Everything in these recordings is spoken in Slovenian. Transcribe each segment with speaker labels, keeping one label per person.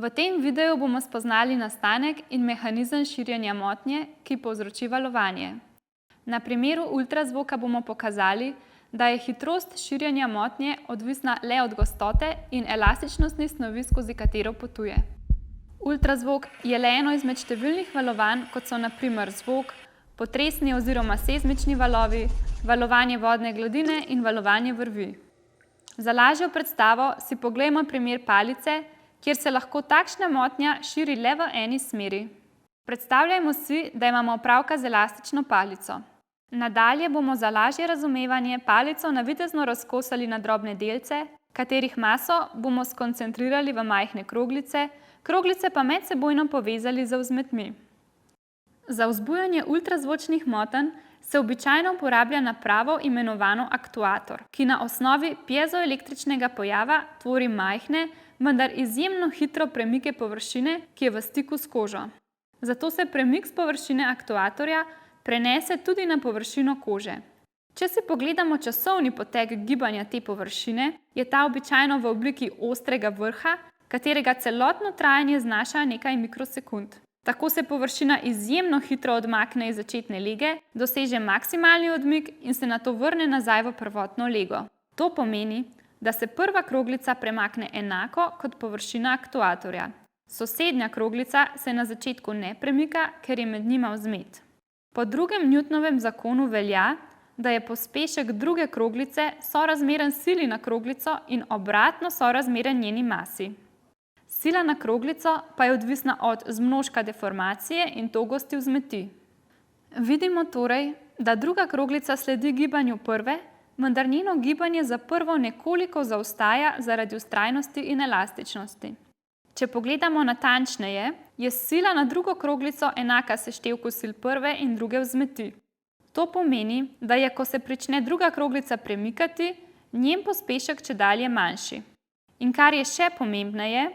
Speaker 1: V tem videu bomo spoznali nastanek in mehanizem širjenja motnje, ki povzroči valovanje. Na primeru ultrazvoka bomo pokazali, da je hitrost širjenja motnje odvisna le od gostote in elastičnosti snovi, skozi katero potuje. Ultrazvok je le eno izmed številnih valovanj, kot so na primer zvok, potresni oziroma seizmični valovi, valovanje vodne gladine in valovanje vrvi. Za lažjo predstavo si poglejmo primer palice, kjer se lahko takšna motnja širi le v eni smeri. Predstavljajmo si, da imamo opravka z elastično palico. Nadalje bomo za lažje razumevanje palico navidezno razkosali na drobne delce, katerih maso bomo skoncentrirali v majhne kroglice, kroglice pa medsebojno povezali z vzmetmi. Za vzbujanje ultrazvočnih motenj se običajno uporablja napravo imenovano aktuator, ki na osnovi piezoelektričnega pojava tvori majhne, vendar izjemno hitro premike površine, ki je v stiku s kožo. Zato se premik s površine aktuatorja prenese tudi na površino kože. Če si pogledamo časovni potek gibanja te površine, je ta običajno v obliki ostrega vrha, katerega celotno trajanje znaša nekaj mikrosekund. Tako se površina izjemno hitro odmakne iz začetne lege, doseže maksimalni odmik in se nato vrne nazaj v prvotno lego. To pomeni, da se prva kroglica premakne enako kot površina aktuatorja. Sosednja kroglica se na začetku ne premika, ker je med njima vzmet. Po drugem Newtonovem zakonu velja, da je pospešek druge kroglice sorazmeren sili na kroglico in obratno sorazmeren njeni masi. Sila na kroglico pa je odvisna od zmnožka deformacije in togosti vzmeti. Vidimo torej, da druga kroglica sledi gibanju prve, vendar njeno gibanje za prvo nekoliko zaostaja zaradi vztrajnosti in elastičnosti. Če pogledamo natančneje, je sila na drugo kroglico enaka seštevku sil prve in druge vzmeti. To pomeni, da je, ko se prične druga kroglica premikati, njen pospešek čedalje manjši. In kar je še pomembneje,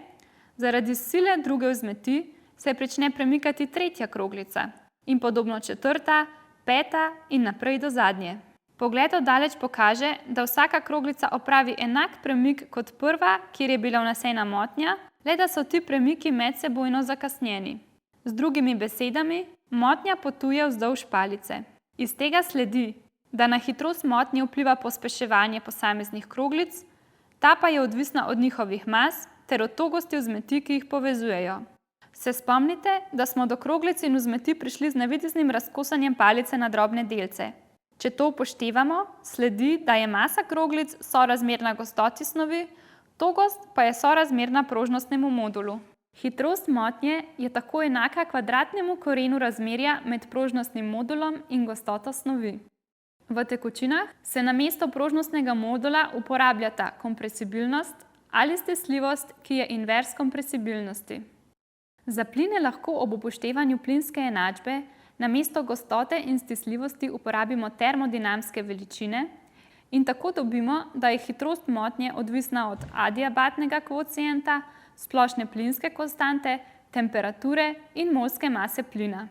Speaker 1: zaradi sile druge vzmeti se prične premikati tretja kroglica in podobno četrta, peta in naprej do zadnje. Pogled od daleč pokaže, da vsaka kroglica opravi enak premik kot prva, kjer je bila vnesena motnja, le da so ti premiki medsebojno zakasnjeni. Z drugimi besedami, motnja potuje vzdolž palice. Iz tega sledi, da na hitrost motnje vpliva pospeševanje posameznih kroglic, ta pa je odvisna od njihovih mas ter od togosti vzmeti, ki jih povezujejo. Se spomnite, da smo do kroglic in vzmeti prišli z navideznim razkosanjem palice na drobne delce. Če to upoštevamo, sledi, da je masa kroglic sorazmerna gostoti snovi, togost pa je sorazmerna prožnostnemu modulu. Hitrost motnje je tako enaka kvadratnemu korenu razmerja med prožnostnim modulom in gostoto snovi. V tekočinah se namesto prožnostnega modula uporabljata kompresibilnost ali stesljivost, ki je invers kompresibilnosti. Za pline lahko ob upoštevanju plinske enačbe namesto gostote in stesljivosti uporabimo termodinamske veličine in tako dobimo, da je hitrost motnje odvisna od adiabatnega kvocienta, splošne plinske konstante, temperature in molske mase plina.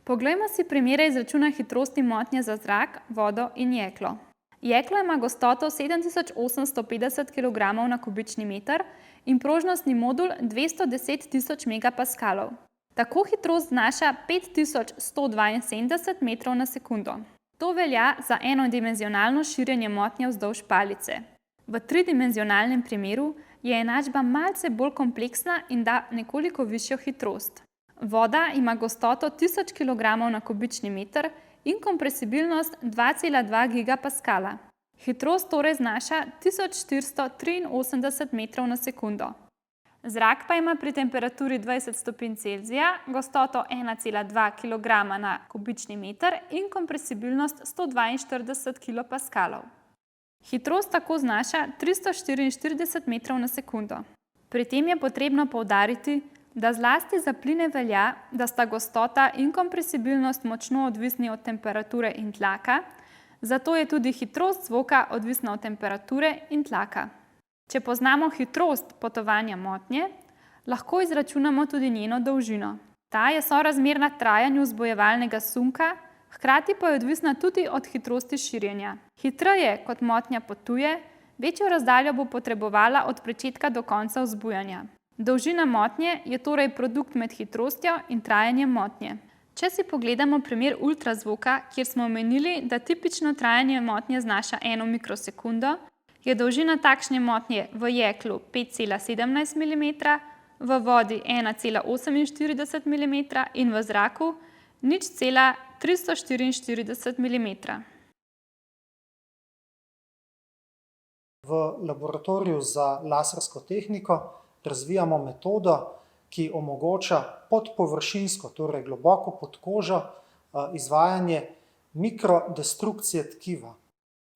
Speaker 1: Poglejmo si primere izračuna hitrosti motnje za zrak, vodo in jeklo. Jeklo ima gostoto 7850 kg na kubični meter in prožnostni modul 210 000 megapaskalov. Tako hitrost znaša 5172 metrov na sekundo. To velja za enodimenzionalno širjenje motnje vzdolž palice. V tridimenzionalnem primeru je enačba malce bolj kompleksna in da nekoliko višjo hitrost. Voda ima gostoto 1000 kg na kubični meter in kompresibilnost 2,2 gigapaskala. Hitrost torej znaša 1483 metrov na sekundo. Zrak pa ima pri temperaturi 20 stopinj Celzija gostoto 1,2 kg na kubični meter in kompresibilnost 142 kilopaskalov. Hitrost tako znaša 344 metrov na sekundo. Pri tem je potrebno poudariti, da zlasti za pline velja, da sta gostota in kompresibilnost močno odvisni od temperature in tlaka, zato je tudi hitrost zvoka odvisna od temperature in tlaka. Če poznamo hitrost potovanja motnje, lahko izračunamo tudi njeno dolžino. Ta je sorazmerna trajanju vzbujevalnega sunka, hkrati pa je odvisna tudi od hitrosti širjenja. Hitreje kot motnja potuje, večjo razdaljo bo potrebovala od pričetka do konca vzbujanja. Dolžina motnje je torej produkt med hitrostjo in trajanjem motnje. Če si pogledamo primer ultrazvoka, kjer smo omenili, da tipično trajanje motnje znaša 1 mikrosekundo, je dolžina takšne motnje v jeklu 5,17 mm, v vodi 1,48 mm in v zraku 0,344 mm.
Speaker 2: V laboratoriju za lasersko tehniko razvijamo metodo, ki omogoča podpovršinsko, torej globoko pod kožo, izvajanje mikrodestrukcije tkiva.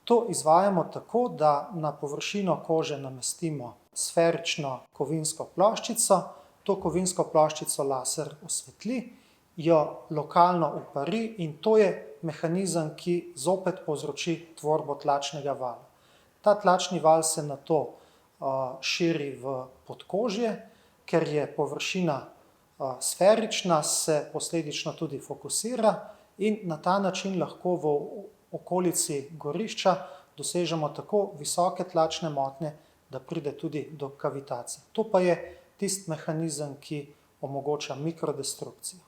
Speaker 2: To izvajamo tako, da na površino kože namestimo sferično kovinsko ploščico, to kovinsko ploščico laser osvetli, jo lokalno upari in to je mehanizem, ki zopet povzroči tvorbo tlačnega vala. Ta tlačni val se nato širi v podkožje, ker je površina sferična, se posledično tudi fokusira in na ta način lahko v okolici gorišča dosežemo tako visoke tlačne motnje, da pride tudi do kavitacije. To pa je tisti mehanizem, ki omogoča mikrodestrukcijo.